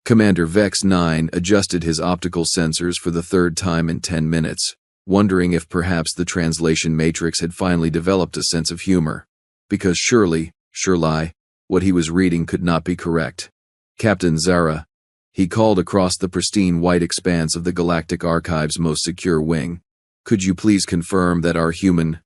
Commander Vex 9 adjusted his optical sensors for the third time in 10 minutes, wondering if perhaps the translation matrix had finally developed a sense of humor. Because surely, what he was reading could not be correct. Captain Zara, he called across the pristine white expanse of the Galactic Archive's most secure wing. Could you please confirm that our human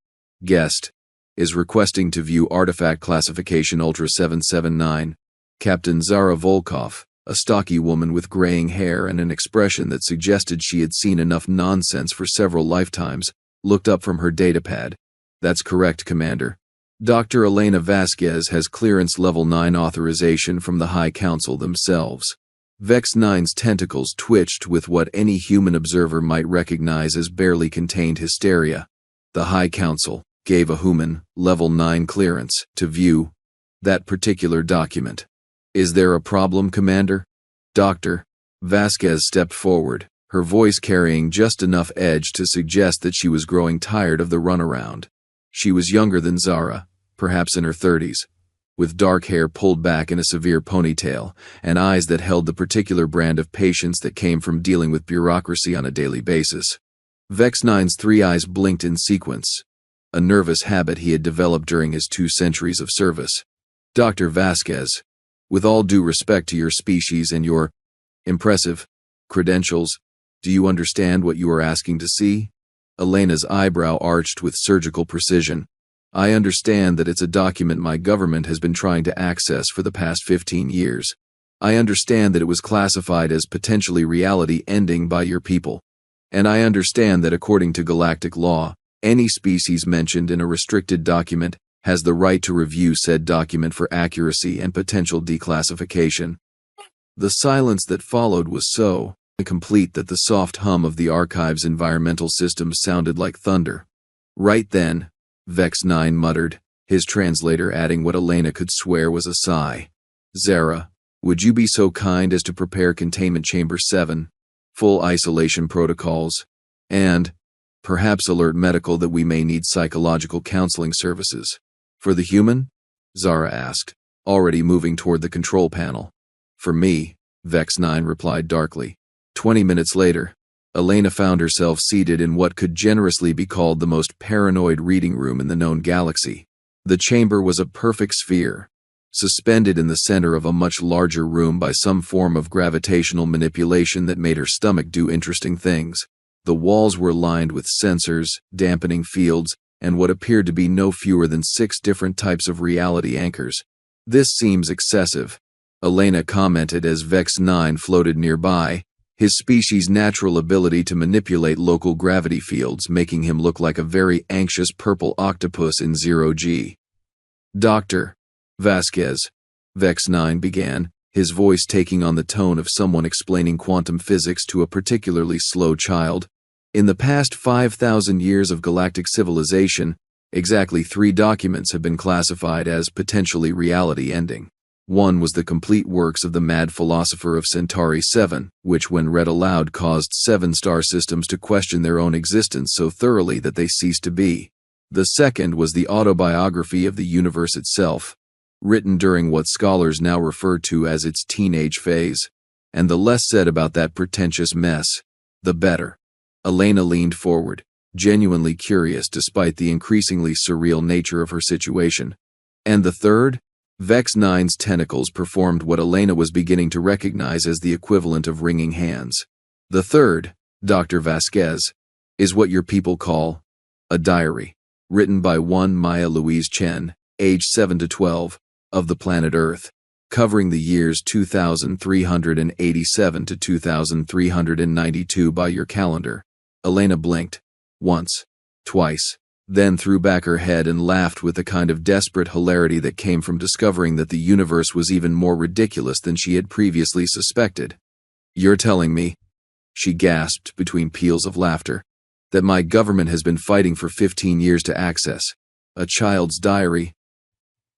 guest is requesting to view artifact classification Ultra 779? Captain Zara Volkov, a stocky woman with graying hair and an expression that suggested she had seen enough nonsense for several lifetimes, looked up from her datapad. That's correct, Commander. Dr. Elena Vasquez has clearance level 9 authorization from the High Council themselves. Vex 9's tentacles twitched with what any human observer might recognize as barely contained hysteria. The High Council gave a human level 9 clearance to view that particular document. Is there a problem, Commander? Dr. Vasquez stepped forward, her voice carrying just enough edge to suggest that she was growing tired of the runaround. She was younger than Zara, perhaps in her 30s, with dark hair pulled back in a severe ponytail, and eyes that held the particular brand of patience that came from dealing with bureaucracy on a daily basis. Vex 9's 3 eyes blinked in sequence, a nervous habit he had developed during his 2 centuries of service. Dr. Vasquez, with all due respect to your species and your impressive credentials, do you understand what you are asking to see? Elena's eyebrow arched with surgical precision. I understand that it's a document my government has been trying to access for the past 15 years. I understand that it was classified as potentially reality-ending by your people. And I understand that according to galactic law, any species mentioned in a restricted document has the right to review said document for accuracy and potential declassification. The silence that followed was so complete that the soft hum of the archive's environmental system sounded like thunder. Right then, Vex 9 muttered, his translator adding what Elena could swear was a sigh. Zara, would you be so kind as to prepare Containment Chamber 7, full isolation protocols, and perhaps alert medical that we may need psychological counseling services. For the human? Zara asked, already moving toward the control panel. For me, Vex 9 replied darkly. 20 minutes later, Elena found herself seated in what could generously be called the most paranoid reading room in the known galaxy. The chamber was a perfect sphere, suspended in the center of a much larger room by some form of gravitational manipulation that made her stomach do interesting things. The walls were lined with sensors, dampening fields, and what appeared to be no fewer than 6 different types of reality anchors. This seems excessive, Elena commented as Vex 9 floated nearby, his species' natural ability to manipulate local gravity fields making him look like a very anxious purple octopus in 0G. Dr. Vasquez, Vex 9 began, his voice taking on the tone of someone explaining quantum physics to a particularly slow child. In the past 5,000 years of galactic civilization, exactly 3 documents have been classified as potentially reality-ending. One was the complete works of the mad philosopher of Centauri 7, which when read aloud caused 7 star systems to question their own existence so thoroughly that they ceased to be. The second was the autobiography of the universe itself, written during what scholars now refer to as its teenage phase. And the less said about that pretentious mess, the better. Elena leaned forward, genuinely curious despite the increasingly surreal nature of her situation. And the third? Vex 9's tentacles performed what Elena was beginning to recognize as the equivalent of wringing hands. The third, Dr. Vasquez, is what your people call a diary, written by one Maya Louise Chen, age 7 to 12, of the planet Earth, covering the years 2387 to 2392 by your calendar. Elena blinked, once, twice, then threw back her head and laughed with the kind of desperate hilarity that came from discovering that the universe was even more ridiculous than she had previously suspected. You're telling me, she gasped between peals of laughter, that my government has been fighting for 15 years to access a child's diary?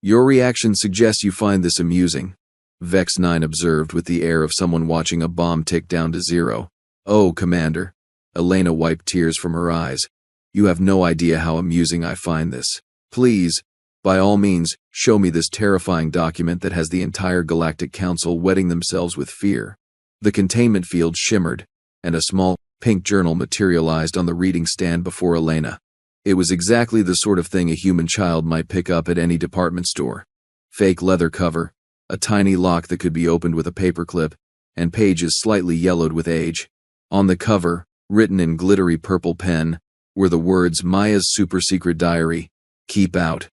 Your reaction suggests you find this amusing, Vex 9 observed with the air of someone watching a bomb tick down to 0. Oh, Commander. Elena wiped tears from her eyes. You have no idea how amusing I find this. Please, by all means, show me this terrifying document that has the entire Galactic Council wetting themselves with fear. The containment field shimmered, and a small, pink journal materialized on the reading stand before Elena. It was exactly the sort of thing a human child might pick up at any department store. Fake leather cover, a tiny lock that could be opened with a paperclip, and pages slightly yellowed with age. On the cover, written in glittery purple pen, were the words Maya's super-secret diary. Keep out.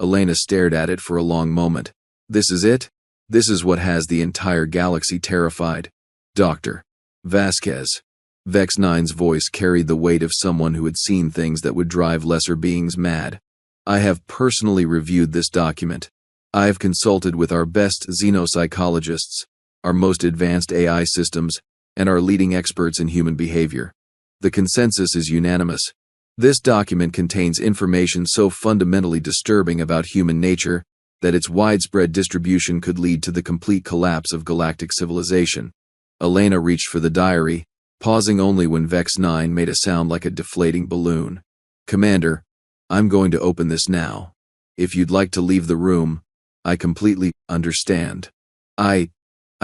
Elena stared at it for a long moment. This is it? This is what has the entire galaxy terrified. Dr. Vasquez. Vex 9's voice carried the weight of someone who had seen things that would drive lesser beings mad. I have personally reviewed this document. I have consulted with our best xenopsychologists, our most advanced AI systems, and our leading experts in human behavior. The consensus is unanimous. This document contains information so fundamentally disturbing about human nature that its widespread distribution could lead to the complete collapse of galactic civilization. Elena reached for the diary, pausing only when Vex 9 made a sound like a deflating balloon. Commander, I'm going to open this now. If you'd like to leave the room, I completely understand. I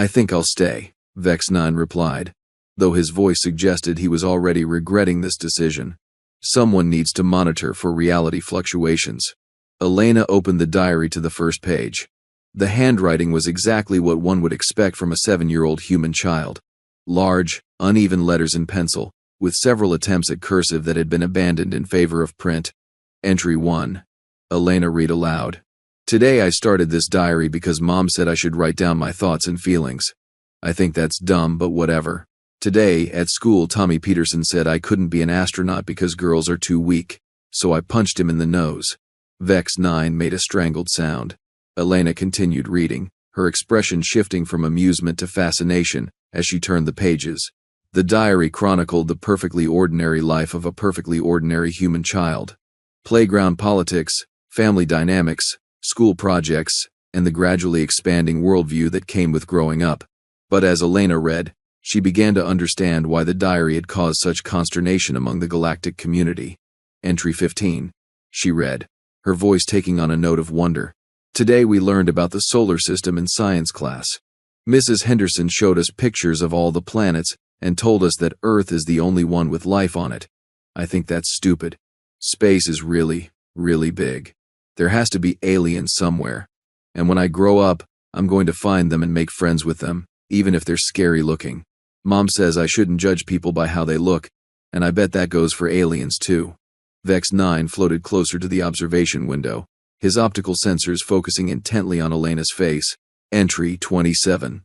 think I'll stay, Vex 9 replied, though his voice suggested he was already regretting this decision. Someone needs to monitor for reality fluctuations. Elena opened the diary to the first page. The handwriting was exactly what one would expect from a 7-year-old human child. Large, uneven letters in pencil, with several attempts at cursive that had been abandoned in favor of print. Entry 1. Elena read aloud. Today I started this diary because Mom said I should write down my thoughts and feelings. I think that's dumb, but whatever. Today, at school, Tommy Peterson said I couldn't be an astronaut because girls are too weak, so I punched him in the nose. Vex 9 made a strangled sound. Elena continued reading, her expression shifting from amusement to fascination as she turned the pages. The diary chronicled the perfectly ordinary life of a perfectly ordinary human child. Playground politics, family dynamics, school projects, and the gradually expanding worldview that came with growing up. But as Elena read, she began to understand why the diary had caused such consternation among the galactic community. Entry 15. She read, her voice taking on a note of wonder. Today we learned about the solar system in science class. Mrs. Henderson showed us pictures of all the planets and told us that Earth is the only one with life on it. I think that's stupid. Space is really, really big. There has to be aliens somewhere. And when I grow up, I'm going to find them and make friends with them, even if they're scary looking. Mom says I shouldn't judge people by how they look, and I bet that goes for aliens too. Vex 9 floated closer to the observation window, his optical sensors focusing intently on Elena's face. Entry 27.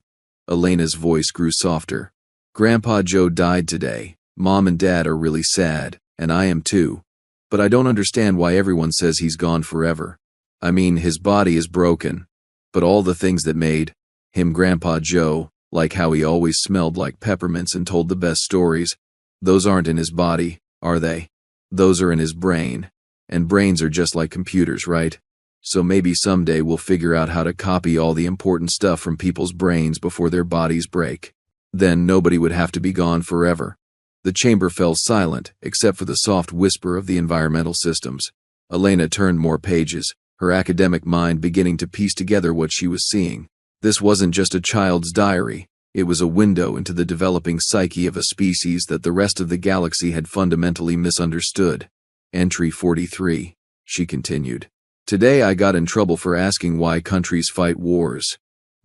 Elena's voice grew softer. Grandpa Joe died today. Mom and Dad are really sad, and I am too. But I don't understand why everyone says he's gone forever. I mean, his body is broken, but all the things that made him Grandpa Joe, like how he always smelled like peppermints and told the best stories, those aren't in his body, are they? Those are in his brain. And brains are just like computers, right? So maybe someday we'll figure out how to copy all the important stuff from people's brains before their bodies break. Then nobody would have to be gone forever. The chamber fell silent, except for the soft whisper of the environmental systems. Elena turned more pages, her academic mind beginning to piece together what she was seeing. This wasn't just a child's diary. It was a window into the developing psyche of a species that the rest of the galaxy had fundamentally misunderstood. Entry 43. She continued. Today I got in trouble for asking why countries fight wars.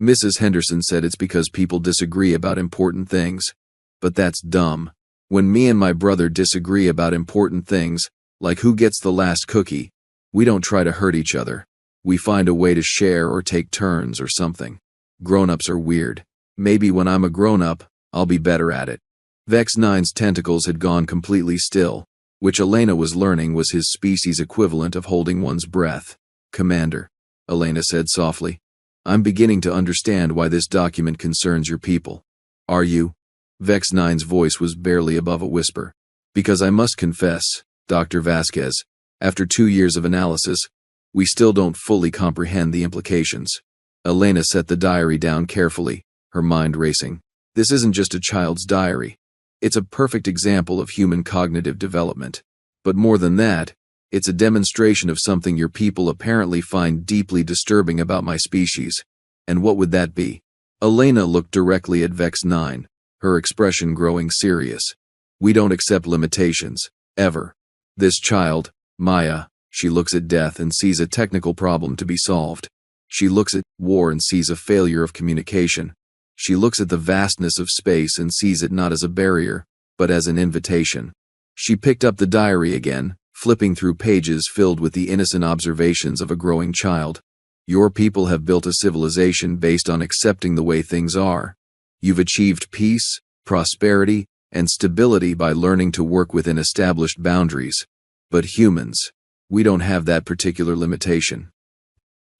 Mrs. Henderson said it's because people disagree about important things. But that's dumb. When me and my brother disagree about important things, like who gets the last cookie, we don't try to hurt each other. We find a way to share or take turns or something. Grown-ups are weird. Maybe when I'm a grown-up, I'll be better at it. Vex 9's tentacles had gone completely still, which Elena was learning was his species' equivalent of holding one's breath. Commander, Elena said softly, I'm beginning to understand why this document concerns your people. Are you? Vex 9's voice was barely above a whisper. Because I must confess, Dr. Vasquez, after 2 years of analysis, we still don't fully comprehend the implications. Elena set the diary down carefully, her mind racing. This isn't just a child's diary. It's a perfect example of human cognitive development. But more than that, it's a demonstration of something your people apparently find deeply disturbing about my species. And what would that be? Elena looked directly at Vex 9, her expression growing serious. We don't accept limitations, ever. This child, Maya, she looks at death and sees a technical problem to be solved. She looks at war and sees a failure of communication. She looks at the vastness of space and sees it not as a barrier, but as an invitation. She picked up the diary again, flipping through pages filled with the innocent observations of a growing child. Your people have built a civilization based on accepting the way things are. You've achieved peace, prosperity, and stability by learning to work within established boundaries. But humans, we don't have that particular limitation.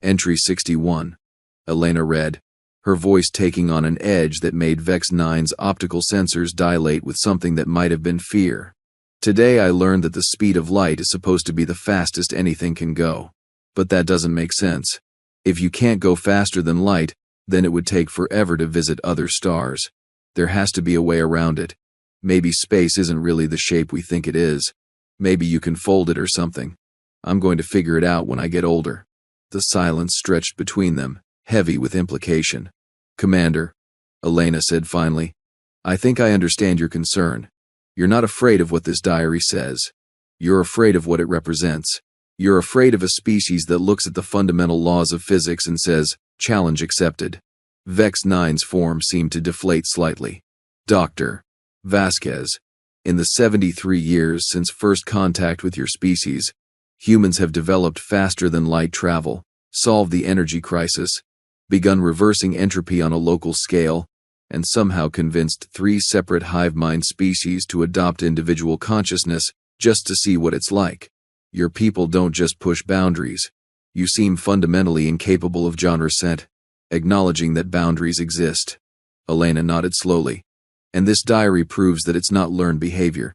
Entry 61. Elena read, her voice taking on an edge that made Vex 9's optical sensors dilate with something that might have been fear. Today I learned that the speed of light is supposed to be the fastest anything can go. But that doesn't make sense. If you can't go faster than light, then it would take forever to visit other stars. There has to be a way around it. Maybe space isn't really the shape we think it is. Maybe you can fold it or something. I'm going to figure it out when I get older. The silence stretched between them, heavy with implication. Commander, Elena said finally, I think I understand your concern. You're not afraid of what this diary says. You're afraid of what it represents. You're afraid of a species that looks at the fundamental laws of physics and says, challenge accepted. Vex 9's form seemed to deflate slightly. Dr. Vasquez, in the 73 years since first contact with your species, humans have developed faster than light travel, solved the energy crisis, begun reversing entropy on a local scale, and somehow convinced 3 separate hive mind species to adopt individual consciousness just to see what it's like. Your people don't just push boundaries. You seem fundamentally incapable of genre set, acknowledging that boundaries exist. Elena nodded slowly. And this diary proves that it's not learned behavior.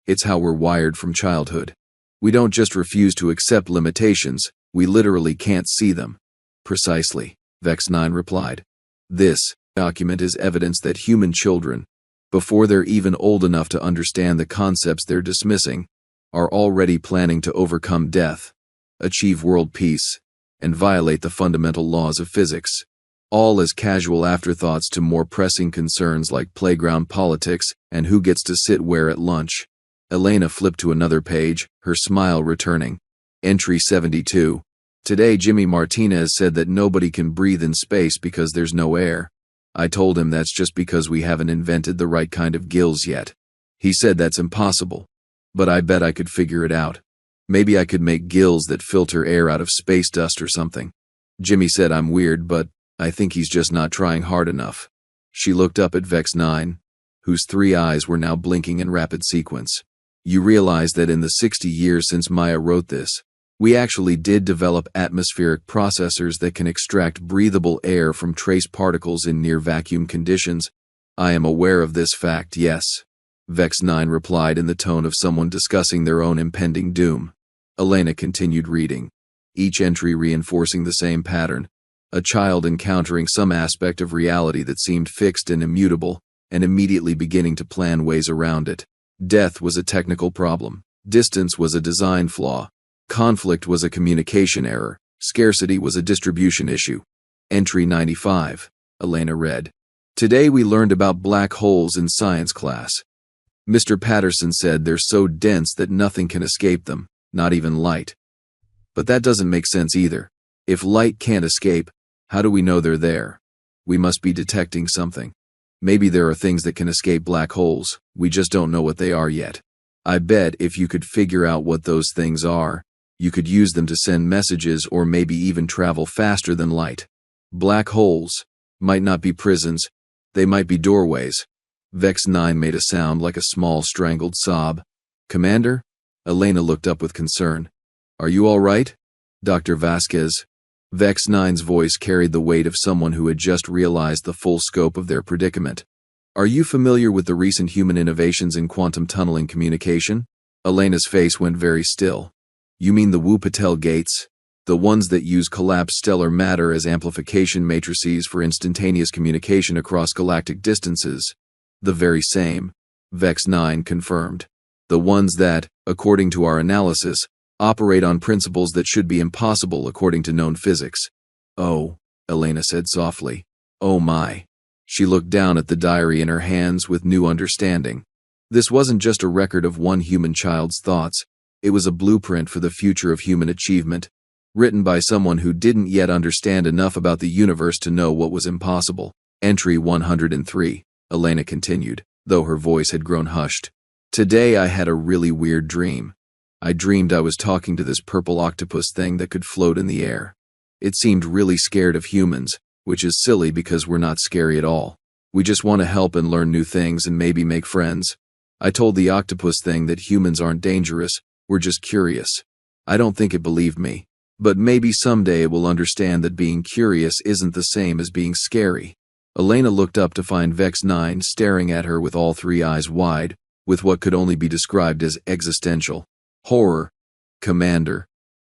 It's how we're wired from childhood. We don't just refuse to accept limitations, we literally can't see them. Precisely, Vex 9 replied. This document is evidence that human children, before they're even old enough to understand the concepts they're dismissing, are already planning to overcome death, achieve world peace, and violate the fundamental laws of physics, all as casual afterthoughts to more pressing concerns like playground politics and who gets to sit where at lunch. Elena flipped to another page, her smile returning. Entry 72. Today Jimmy Martinez said that nobody can breathe in space because there's no air. I told him that's just because we haven't invented the right kind of gills yet. He said that's impossible. But I bet I could figure it out. Maybe I could make gills that filter air out of space dust or something. Jimmy said I'm weird, but I think he's just not trying hard enough. She looked up at Vex 9, whose 3 eyes were now blinking in rapid sequence. You realize that in the 60 years since Maya wrote this, we actually did develop atmospheric processors that can extract breathable air from trace particles in near vacuum conditions. I am aware of this fact, yes. Vex 9 replied in the tone of someone discussing their own impending doom. Elena continued reading, each entry reinforcing the same pattern. A child encountering some aspect of reality that seemed fixed and immutable, and immediately beginning to plan ways around it. Death was a technical problem. Distance was a design flaw. Conflict was a communication error. Scarcity was a distribution issue. Entry 95. Elena read. Today we learned about black holes in science class. Mr. Patterson said they're so dense that nothing can escape them, not even light. But that doesn't make sense either. If light can't escape, how do we know they're there? We must be detecting something. Maybe there are things that can escape black holes, we just don't know what they are yet. I bet if you could figure out what those things are, you could use them to send messages or maybe even travel faster than light. Black holes might not be prisons, they might be doorways. Vex 9 made a sound like a small strangled sob. Commander? Elena looked up with concern. Are you all right? Dr. Vasquez. Vex 9's voice carried the weight of someone who had just realized the full scope of their predicament. Are you familiar with the recent human innovations in quantum tunneling communication? Elena's face went very still. You mean the Wu-Patel gates? The ones that use collapsed stellar matter as amplification matrices for instantaneous communication across galactic distances? The very same, Vex 9 confirmed. The ones that, according to our analysis, operate on principles that should be impossible according to known physics. Oh, Elena said softly. Oh my. She looked down at the diary in her hands with new understanding. This wasn't just a record of one human child's thoughts, it was a blueprint for the future of human achievement, written by someone who didn't yet understand enough about the universe to know what was impossible. Entry 103, Elena continued, though her voice had grown hushed. Today I had a really weird dream. I dreamed I was talking to this purple octopus thing that could float in the air. It seemed really scared of humans, which is silly because we're not scary at all. We just want to help and learn new things and maybe make friends. I told the octopus thing that humans aren't dangerous, we're just curious. I don't think it believed me, but maybe someday it will understand that being curious isn't the same as being scary. Elena looked up to find Vex 9 staring at her with all three eyes wide, with what could only be described as existential horror. Commander,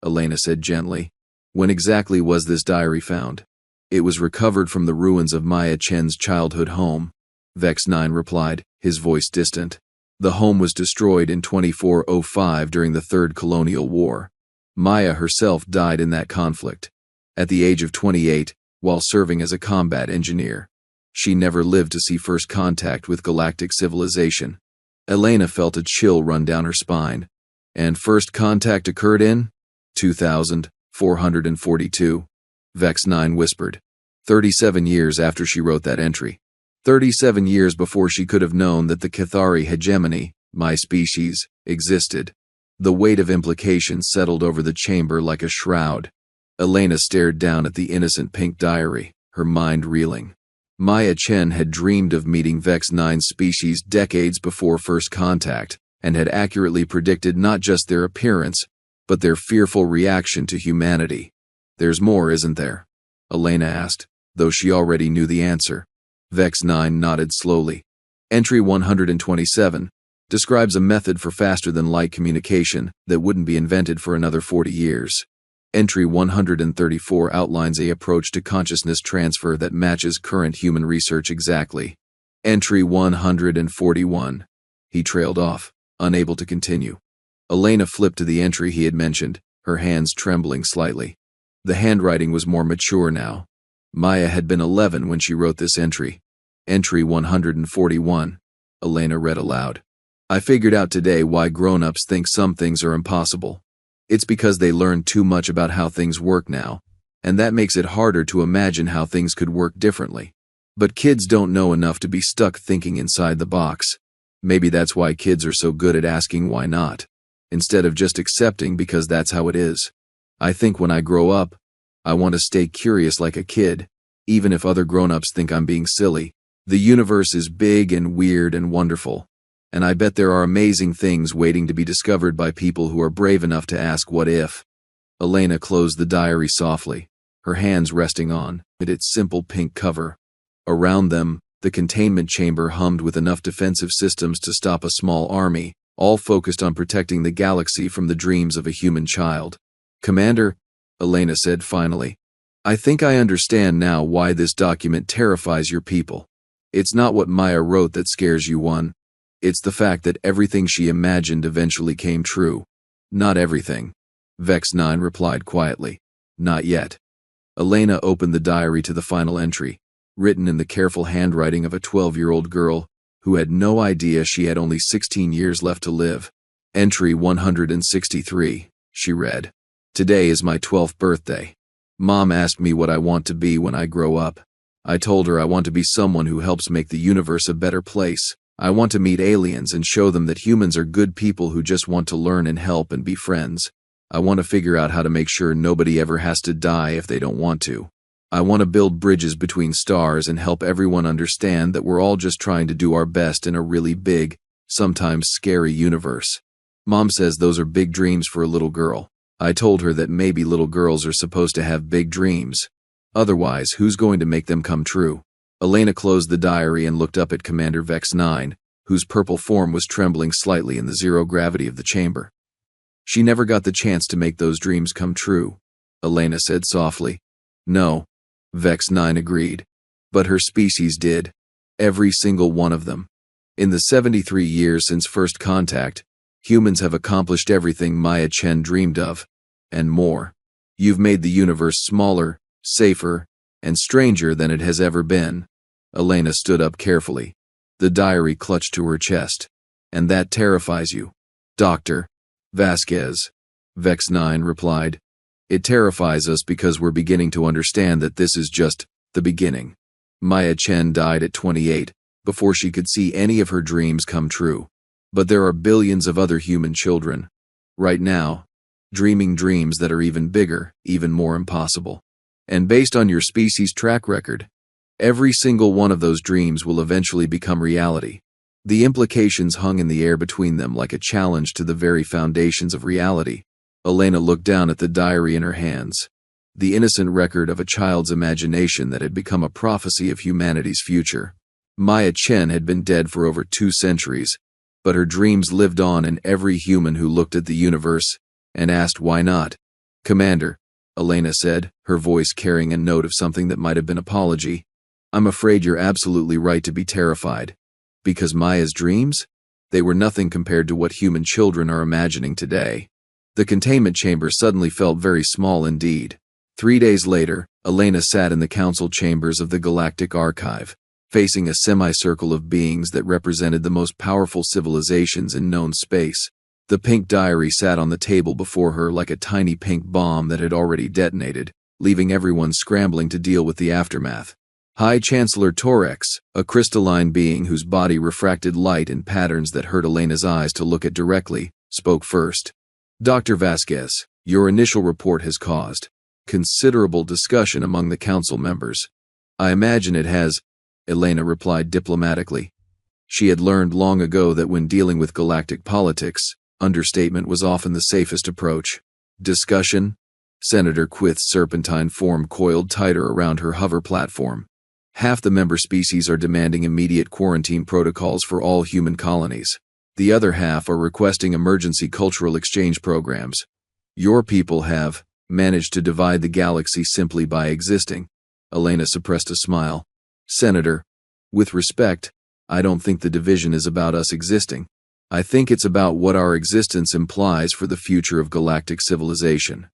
Elena said gently, when exactly was this diary found? It was recovered from the ruins of Maya Chen's childhood home, Vex 9 replied, his voice distant. The home was destroyed in 2405 during the Third Colonial War. Maya herself died in that conflict. At the age of 28, while serving as a combat engineer. She never lived to see first contact with galactic civilization. Elena felt a chill run down her spine. And first contact occurred in 2442, Vex 9 whispered. 37 years after she wrote that entry. 37 years before she could have known that the Cathari hegemony, my species, existed. The weight of implications settled over the chamber like a shroud. Elena stared down at the innocent pink diary, her mind reeling. Maya Chen had dreamed of meeting Vex 9's species decades before first contact, and had accurately predicted not just their appearance, but their fearful reaction to humanity. There's more, isn't there? Elena asked, though she already knew the answer. Vex 9 nodded slowly. Entry 127 describes a method for faster-than-light communication that wouldn't be invented for another 40 years. Entry 134 outlines an approach to consciousness transfer that matches current human research exactly. Entry 141. He trailed off, unable to continue. Elena flipped to the entry he had mentioned, her hands trembling slightly. The handwriting was more mature now. Maya had been 11 when she wrote this entry. Entry 141. Elena read aloud. I figured out today why grown-ups think some things are impossible. It's because they learned too much about how things work now, and that makes it harder to imagine how things could work differently. But kids don't know enough to be stuck thinking inside the box. Maybe that's why kids are so good at asking why not, instead of just accepting because that's how it is. I think when I grow up, I want to stay curious like a kid, even if other grown-ups think I'm being silly. The universe is big and weird and wonderful, and I bet there are amazing things waiting to be discovered by people who are brave enough to ask what if. Elena closed the diary softly, her hands resting on its simple pink cover. Around them, the containment chamber hummed with enough defensive systems to stop a small army, all focused on protecting the galaxy from the dreams of a human child. Commander, Elena said finally, I think I understand now why this document terrifies your people. It's not what Maya wrote that scares you one. It's the fact that everything she imagined eventually came true. Not everything. Vex 9 replied quietly. Not yet. Elena opened the diary to the final entry, written in the careful handwriting of a 12-year-old girl who had no idea she had only 16 years left to live. Entry 163, she read. Today is my 12th birthday. Mom asked me what I want to be when I grow up. I told her I want to be someone who helps make the universe a better place. I want to meet aliens and show them that humans are good people who just want to learn and help and be friends. I want to figure out how to make sure nobody ever has to die if they don't want to. I want to build bridges between stars and help everyone understand that we're all just trying to do our best in a really big, sometimes scary universe. Mom says those are big dreams for a little girl. I told her that maybe little girls are supposed to have big dreams. Otherwise, who's going to make them come true? Elena closed the diary and looked up at Commander Vex 9, whose purple form was trembling slightly in the zero gravity of the chamber. She never got the chance to make those dreams come true, Elena said softly. No, Vex 9 agreed. But her species did. Every single one of them. In the 73 years since first contact, humans have accomplished everything Maya Chen dreamed of, and more. You've made the universe smaller, safer, and stranger than it has ever been. Elena stood up carefully. The diary clutched to her chest. And that terrifies you, Dr. Vasquez. Vex 9 replied. It terrifies us because we're beginning to understand that this is just the beginning. Maya Chen died at 28, before she could see any of her dreams come true. But there are billions of other human children, right now, dreaming dreams that are even bigger, even more impossible. And based on your species' track record, every single one of those dreams will eventually become reality. The implications hung in the air between them like a challenge to the very foundations of reality. Elena looked down at the diary in her hands, the innocent record of a child's imagination that had become a prophecy of humanity's future. Maya Chen had been dead for over 2 centuries, but her dreams lived on in every human who looked at the universe and asked why not. Commander, Elena said, her voice carrying a note of something that might have been apology, I'm afraid you're absolutely right to be terrified. Because Maya's dreams? They were nothing compared to what human children are imagining today. The containment chamber suddenly felt very small indeed. 3 days later, Elena sat in the council chambers of the Galactic Archive, facing a semicircle of beings that represented the most powerful civilizations in known space. The pink diary sat on the table before her like a tiny pink bomb that had already detonated, leaving everyone scrambling to deal with the aftermath. High Chancellor Torex, a crystalline being whose body refracted light in patterns that hurt Elena's eyes to look at directly, spoke first. Dr. Vasquez, your initial report has caused considerable discussion among the council members. I imagine it has, Elena replied diplomatically. She had learned long ago that when dealing with galactic politics, understatement was often the safest approach. Discussion? Senator Quith's serpentine form coiled tighter around her hover platform. Half the member species are demanding immediate quarantine protocols for all human colonies. The other half are requesting emergency cultural exchange programs. Your people have managed to divide the galaxy simply by existing. Elena suppressed a smile. Senator, with respect, I don't think the division is about us existing. I think it's about what our existence implies for the future of galactic civilization.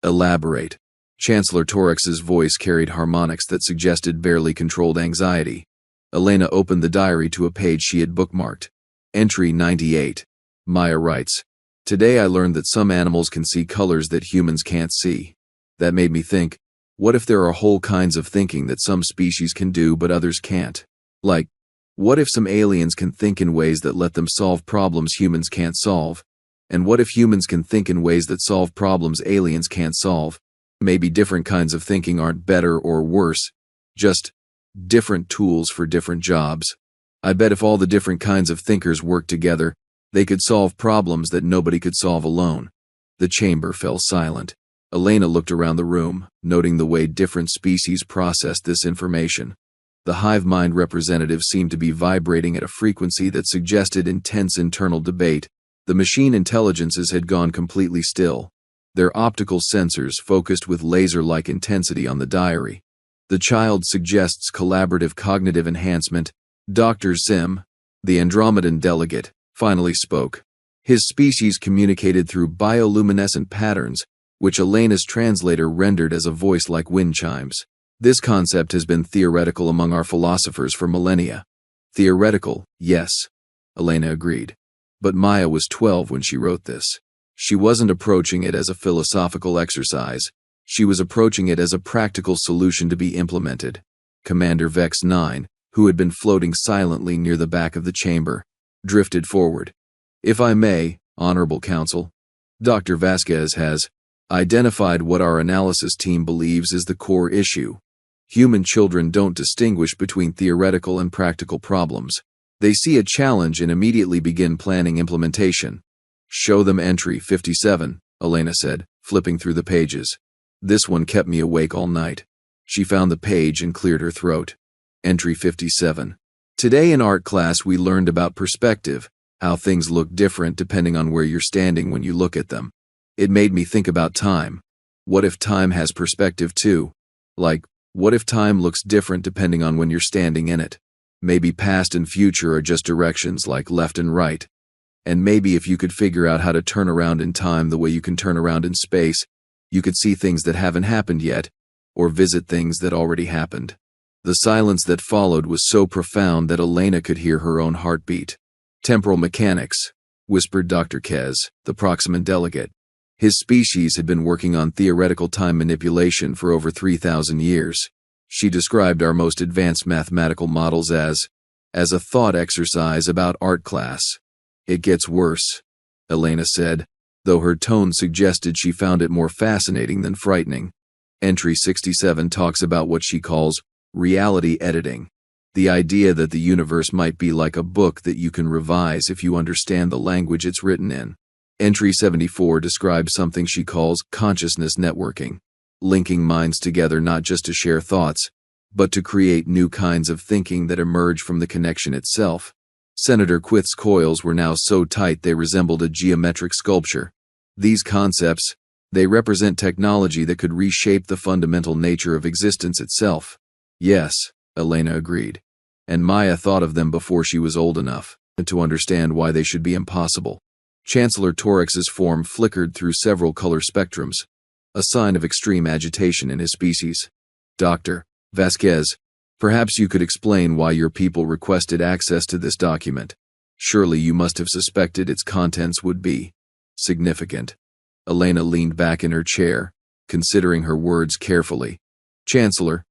Elaborate. Chancellor Torex's voice carried harmonics that suggested barely controlled anxiety. Elena opened the diary to a page she had bookmarked. Entry 98. Maya writes, Today I learned that some animals can see colors that humans can't see. That made me think, what if there are whole kinds of thinking that some species can do but others can't? Like, what if some aliens can think in ways that let them solve problems humans can't solve? And what if humans can think in ways that solve problems aliens can't solve? Maybe different kinds of thinking aren't better or worse, just different tools for different jobs. I bet if all the different kinds of thinkers worked together, they could solve problems that nobody could solve alone. The chamber fell silent. Elena looked around the room, noting the way different species processed this information. The hive mind representatives seemed to be vibrating at a frequency that suggested intense internal debate. The machine intelligences had gone completely still, their optical sensors focused with laser-like intensity on the diary. The child suggests collaborative cognitive enhancement. Dr. Zim, the Andromedan delegate, finally spoke. His species communicated through bioluminescent patterns, which Elena's translator rendered as a voice like wind chimes. This concept has been theoretical among our philosophers for millennia. Theoretical, yes, Elena agreed. But Maya was 12 when she wrote this. She wasn't approaching it as a philosophical exercise. She was approaching it as a practical solution to be implemented. Commander Vex 9, who had been floating silently near the back of the chamber, drifted forward. If I may, Honorable Council, Dr. Vasquez has identified what our analysis team believes is the core issue. Human children don't distinguish between theoretical and practical problems. They see a challenge and immediately begin planning implementation. Show them entry 57, Elena said, flipping through the pages. This one kept me awake all night. She found the page and cleared her throat. Entry 57. Today in art class we learned about perspective, how things look different depending on where you're standing when you look at them. It made me think about time. What if time has perspective too? Like, what if time looks different depending on when you're standing in it? Maybe past and future are just directions like left and right. And maybe if you could figure out how to turn around in time the way you can turn around in space, you could see things that haven't happened yet, or visit things that already happened. The silence that followed was so profound that Elena could hear her own heartbeat. Temporal mechanics, whispered Dr. Kez, the Proximant delegate. His species had been working on theoretical time manipulation for over 3,000 years. She described our most advanced mathematical models as a thought exercise about art class. It gets worse, Elena said, though her tone suggested she found it more fascinating than frightening. Entry 67 talks about what she calls reality editing, the idea that the universe might be like a book that you can revise if you understand the language it's written in. Entry 74 describes something she calls consciousness networking, linking minds together not just to share thoughts, but to create new kinds of thinking that emerge from the connection itself. Senator Quith's coils were now so tight they resembled a geometric sculpture. These concepts, they represent technology that could reshape the fundamental nature of existence itself. Yes, Elena agreed. And Maya thought of them before she was old enough to understand why they should be impossible. Chancellor Torix's form flickered through several color spectrums, a sign of extreme agitation in his species. Dr. Vasquez, perhaps you could explain why your people requested access to this document. Surely you must have suspected its contents would be significant. Elena leaned back in her chair, considering her words carefully. Chancellor,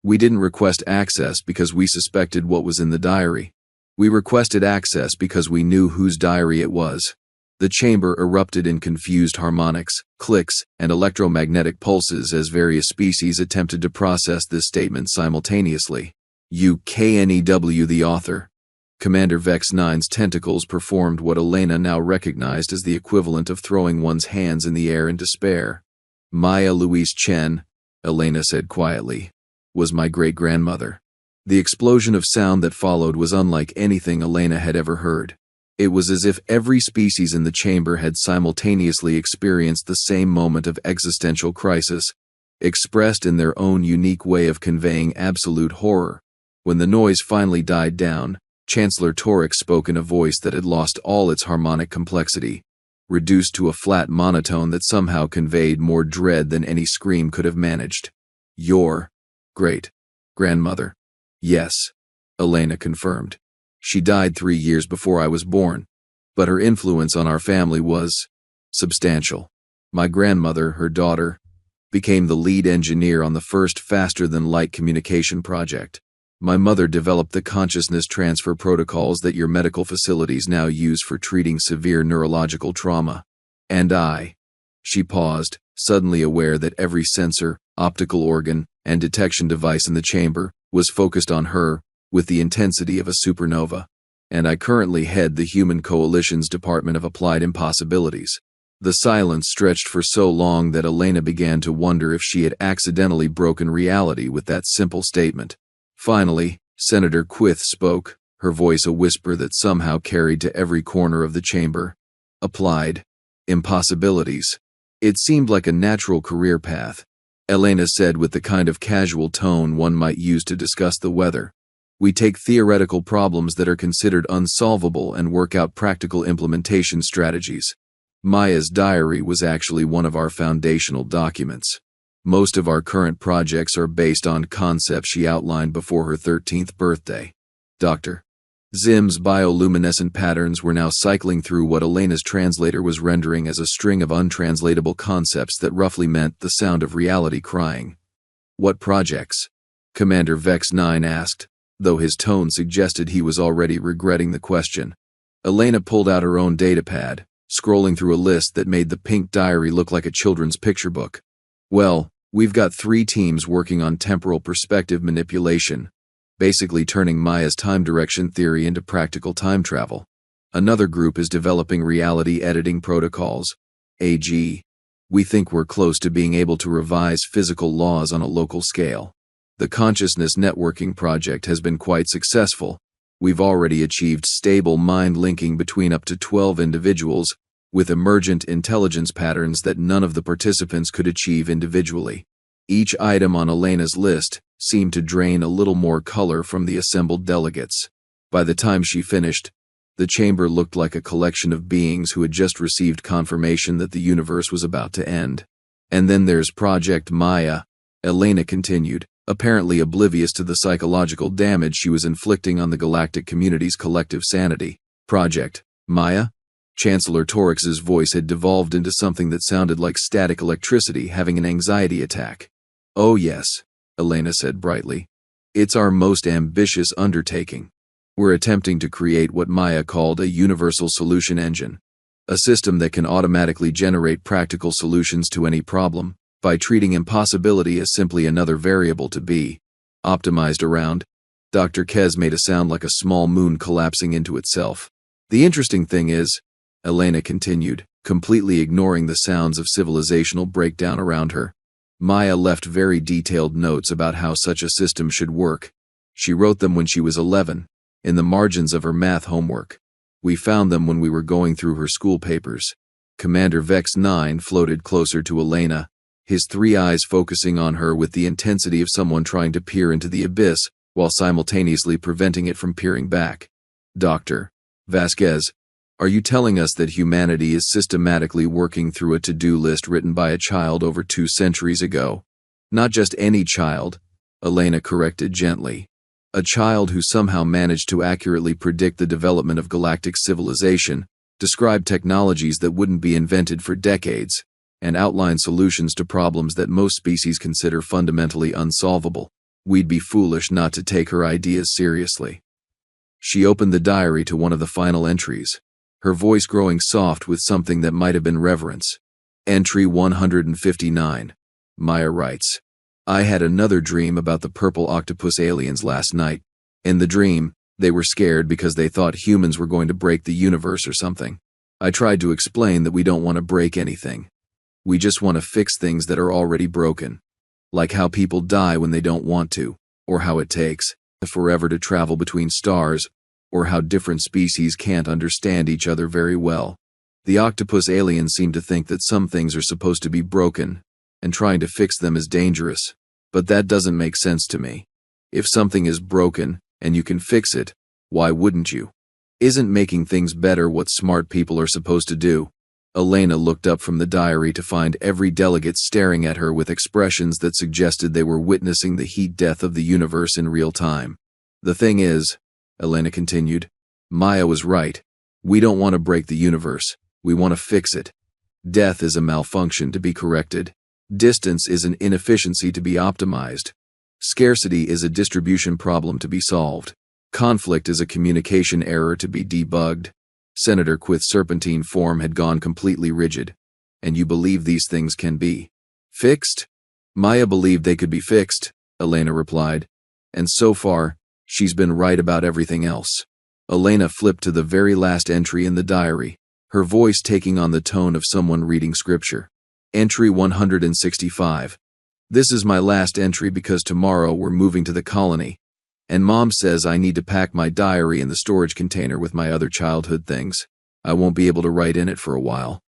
we didn't request access because we suspected what was in the diary. We requested access because we knew whose diary it was. The chamber erupted in confused harmonics, clicks, and electromagnetic pulses as various species attempted to process this statement simultaneously. UKNEW, the author. Commander Vex 9's tentacles performed what Elena now recognized as the equivalent of throwing one's hands in the air in despair. Maya Louise Chen, Elena said quietly, was my great-grandmother. The explosion of sound that followed was unlike anything Elena had ever heard. It was as if every species in the chamber had simultaneously experienced the same moment of existential crisis, expressed in their own unique way of conveying absolute horror. When the noise finally died down, Chancellor Torix spoke in a voice that had lost all its harmonic complexity, reduced to a flat monotone that somehow conveyed more dread than any scream could have managed. Your great-grandmother. Yes, Elena confirmed. She died 3 years before I was born, but her influence on our family was substantial. My grandmother, her daughter, became the lead engineer on the first faster-than-light communication project. My mother developed the consciousness transfer protocols that your medical facilities now use for treating severe neurological trauma. And she paused, suddenly aware that every sensor, optical organ, and detection device in the chamber was focused on her with the intensity of a supernova. And I currently head the Human Coalition's Department of Applied Impossibilities. The silence stretched for so long that Elena began to wonder if she had accidentally broken reality with that simple statement. Finally, Senator Quith spoke, her voice a whisper that somehow carried to every corner of the chamber. Applied impossibilities. It seemed like a natural career path, Elena said with the kind of casual tone one might use to discuss the weather. We take theoretical problems that are considered unsolvable and work out practical implementation strategies. Maya's diary was actually one of our foundational documents. Most of our current projects are based on concepts she outlined before her 13th birthday. Dr. Zim's bioluminescent patterns were now cycling through what Elena's translator was rendering as a string of untranslatable concepts that roughly meant the sound of reality crying. What projects? Commander Vex 9 asked, though his tone suggested he was already regretting the question. Elena pulled out her own datapad, scrolling through a list that made the pink diary look like a children's picture book. Well, we've got 3 teams working on temporal perspective manipulation, basically turning Maya's time direction theory into practical time travel. Another group is developing reality editing protocols. AG. We think we're close to being able to revise physical laws on a local scale. The consciousness networking project has been quite successful. We've already achieved stable mind linking between up to 12 individuals, with emergent intelligence patterns that none of the participants could achieve individually. Each item on Elena's list seemed to drain a little more color from the assembled delegates. By the time she finished, the chamber looked like a collection of beings who had just received confirmation that the universe was about to end. And then there's Project Maya, Elena continued, apparently oblivious to the psychological damage she was inflicting on the galactic community's collective sanity. Project Maya? Chancellor Torix's voice had devolved into something that sounded like static electricity having an anxiety attack. "Oh yes," Elena said brightly. "It's our most ambitious undertaking. We're attempting to create what Maya called a universal solution engine, a system that can automatically generate practical solutions to any problem, by treating impossibility as simply another variable to be optimized around." Dr. Kez made a sound like a small moon collapsing into itself. "The interesting thing is," Elena continued, completely ignoring the sounds of civilizational breakdown around her, "Maya left very detailed notes about how such a system should work. She wrote them when she was 11, in the margins of her math homework. We found them when we were going through her school papers." Commander Vex 9 floated closer to Elena, his three eyes focusing on her with the intensity of someone trying to peer into the abyss while simultaneously preventing it from peering back. "Dr. Vasquez, are you telling us that humanity is systematically working through a to-do list written by a child over 2 centuries ago?" "Not just any child," Elena corrected gently. "A child who somehow managed to accurately predict the development of galactic civilization, describe technologies that wouldn't be invented for decades, and outline solutions to problems that most species consider fundamentally unsolvable. We'd be foolish not to take her ideas seriously." She opened the diary to one of the final entries, her voice growing soft with something that might have been reverence. Entry 159. Maya writes, "I had another dream about the purple octopus aliens last night. In the dream, they were scared because they thought humans were going to break the universe or something. I tried to explain that we don't want to break anything. We just want to fix things that are already broken. Like how people die when they don't want to, or how it takes forever to travel between stars, or how different species can't understand each other very well. The octopus aliens seem to think that some things are supposed to be broken, and trying to fix them is dangerous. But that doesn't make sense to me. If something is broken, and you can fix it, why wouldn't you? Isn't making things better what smart people are supposed to do?" Elena looked up from the diary to find every delegate staring at her with expressions that suggested they were witnessing the heat death of the universe in real time. "The thing is," Elena continued, "Maya was right. We don't want to break the universe, we want to fix it. Death is a malfunction to be corrected. Distance is an inefficiency to be optimized. Scarcity is a distribution problem to be solved. Conflict is a communication error to be debugged." Senator Quith's serpentine form had gone completely rigid. "And you believe these things can be fixed?" "Maya believed they could be fixed," Elena replied. "And so far, she's been right about everything else." Elena flipped to the very last entry in the diary, her voice taking on the tone of someone reading scripture. Entry 165. "This is my last entry because tomorrow we're moving to the colony, and Mom says I need to pack my diary in the storage container with my other childhood things. I won't be able to write in it for a while.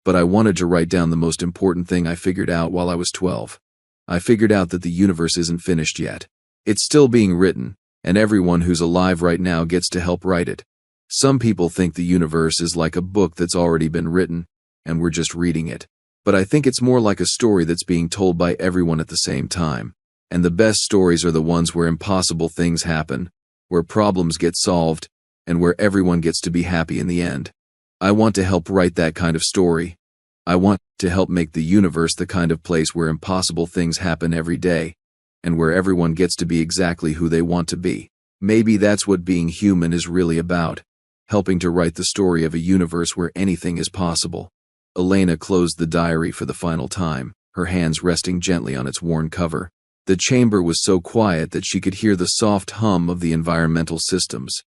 But I wanted to write down the most important thing I figured out while I was 12. I figured out that the universe isn't finished yet. It's still being written, and everyone who's alive right now gets to help write it. Some people think the universe is like a book that's already been written, and we're just reading it. But I think it's more like a story that's being told by everyone at the same time. And the best stories are the ones where impossible things happen, where problems get solved, and where everyone gets to be happy in the end. I want to help write that kind of story. I want to help make the universe the kind of place where impossible things happen every day, and where everyone gets to be exactly who they want to be. Maybe that's what being human is really about, helping to write the story of a universe where anything is possible." Elena closed the diary for the final time, her hands resting gently on its worn cover. The chamber was so quiet that she could hear the soft hum of the environmental systems,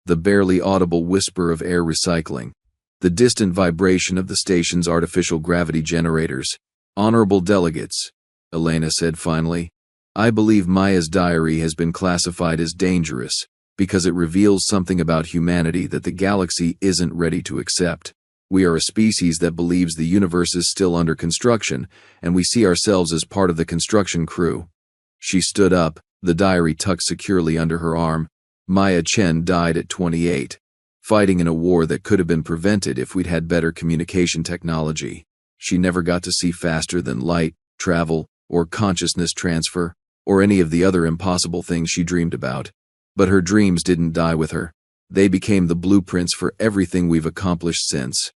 the barely audible whisper of air recycling, the distant vibration of the station's artificial gravity generators. "Honorable delegates," Elena said finally, "I believe Maya's diary has been classified as dangerous because it reveals something about humanity that the galaxy isn't ready to accept. We are a species that believes the universe is still under construction, and we see ourselves as part of the construction crew." She stood up, the diary tucked securely under her arm. "Maya Chen died at 28, fighting in a war that could have been prevented if we'd had better communication technology. She never got to see faster than light, travel, or consciousness transfer. or any of the other impossible things she dreamed about. But her dreams didn't die with her. They became the blueprints for everything we've accomplished since.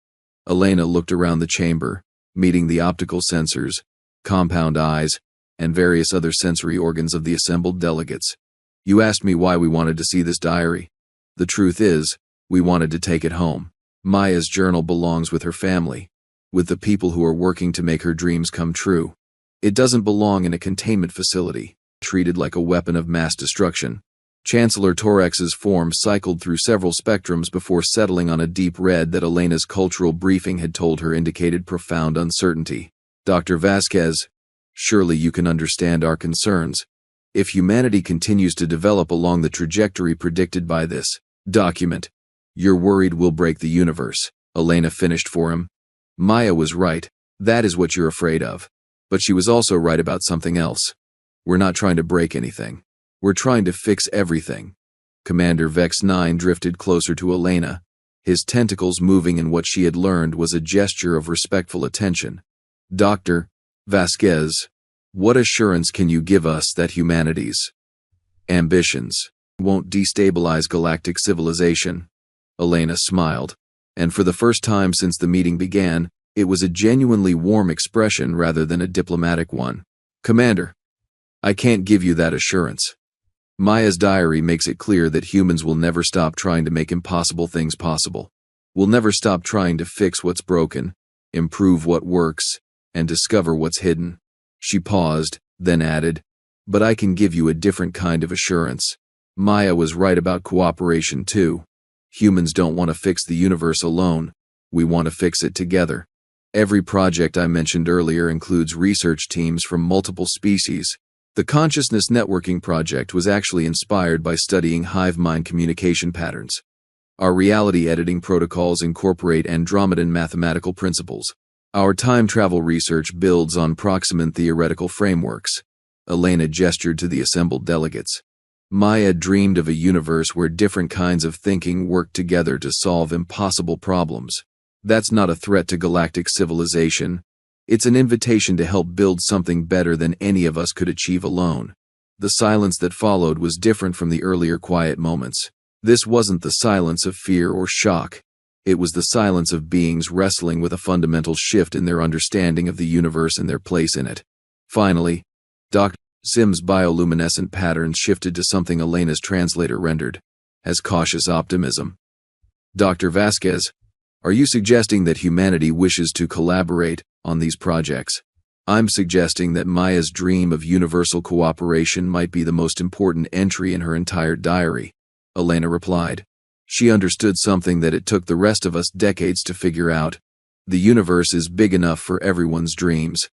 Elena looked around the chamber, meeting the optical sensors, compound eyes, and various other sensory organs of the assembled delegates. You asked me why we wanted to see this diary. The truth is, we wanted to take it home. Maya's journal belongs with her family, with the people who are working to make her dreams come true. It doesn't belong in a containment facility, treated like a weapon of mass destruction. Chancellor Torex's form cycled through several spectrums before settling on a deep red that Elena's cultural briefing had told her indicated profound uncertainty. Dr. Vasquez, surely you can understand our concerns. If humanity continues to develop along the trajectory predicted by this document, you're worried we'll break the universe. Elena finished for him. Maya was right. That is what you're afraid of. But she was also right about something else. We're not trying to break anything. We're trying to fix everything. Commander Vex 9 drifted closer to Elena. His tentacles moving in what she had learned was a gesture of respectful attention. Dr. Vasquez, what assurance can you give us that humanity's ambitions won't destabilize galactic civilization? Elena smiled, and for the first time since the meeting began, it was a genuinely warm expression rather than a diplomatic one. Commander, I can't give you that assurance. Maya's diary makes it clear that humans will never stop trying to make impossible things possible. We'll never stop trying to fix what's broken, improve what works, and discover what's hidden. She paused, then added, but I can give you a different kind of assurance. Maya was right about cooperation too. Humans don't want to fix the universe alone. We want to fix it together. Every project I mentioned earlier includes research teams from multiple species. The Consciousness Networking Project was actually inspired by studying hive mind communication patterns. Our reality editing protocols incorporate Andromedan mathematical principles. Our time travel research builds on Proximan theoretical frameworks. Elena gestured to the assembled delegates. Maya dreamed of a universe where different kinds of thinking worked together to solve impossible problems. That's not a threat to galactic civilization. It's an invitation to help build something better than any of us could achieve alone. The silence that followed was different from the earlier quiet moments. This wasn't the silence of fear or shock. It was the silence of beings wrestling with a fundamental shift in their understanding of the universe and their place in it. Finally, Dr. Sim's bioluminescent patterns shifted to something Elena's translator rendered as cautious optimism. Dr. Vasquez, are you suggesting that humanity wishes to collaborate on these projects? I'm suggesting that Maya's dream of universal cooperation might be the most important entry in her entire diary, Elena replied. She understood something that it took the rest of us decades to figure out. The universe is big enough for everyone's dreams,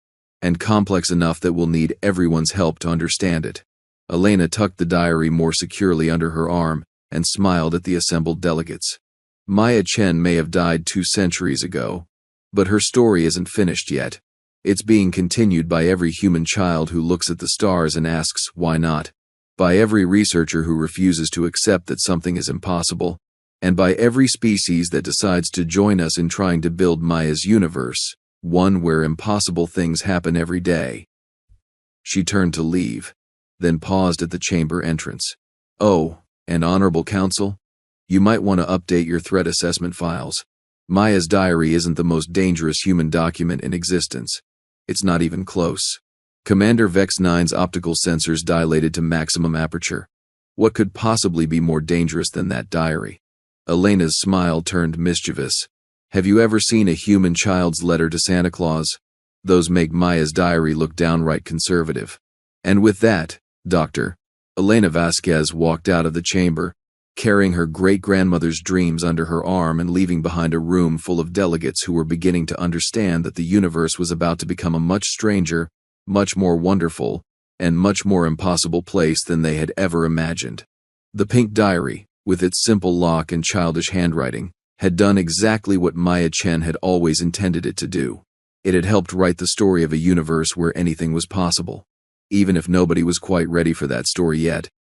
and complex enough that we'll need everyone's help to understand it. Elena tucked the diary more securely under her arm and smiled at the assembled delegates. Maya Chen may have died 2 centuries ago, but her story isn't finished yet. It's being continued by every human child who looks at the stars and asks, why not? By every researcher who refuses to accept that something is impossible, and by every species that decides to join us in trying to build Maya's universe, one where impossible things happen every day. She turned to leave, then paused at the chamber entrance. Oh, and Honorable Council, you might want to update your threat assessment files. Maya's diary isn't the most dangerous human document in existence. It's not even close. Commander Vex 9's optical sensors dilated to maximum aperture. What could possibly be more dangerous than that diary? Elena's smile turned mischievous. Have you ever seen a human child's letter to Santa Claus? Those make Maya's diary look downright conservative. And with that, Dr. Elena Vasquez walked out of the chamber, carrying her great-grandmother's dreams under her arm and leaving behind a room full of delegates who were beginning to understand that the universe was about to become a much stranger, much more wonderful, and much more impossible place than they had ever imagined. The pink diary, with its simple lock and childish handwriting, had done exactly what Maya Chen had always intended it to do. It had helped write the story of a universe where anything was possible. Even if nobody was quite ready for that story yet,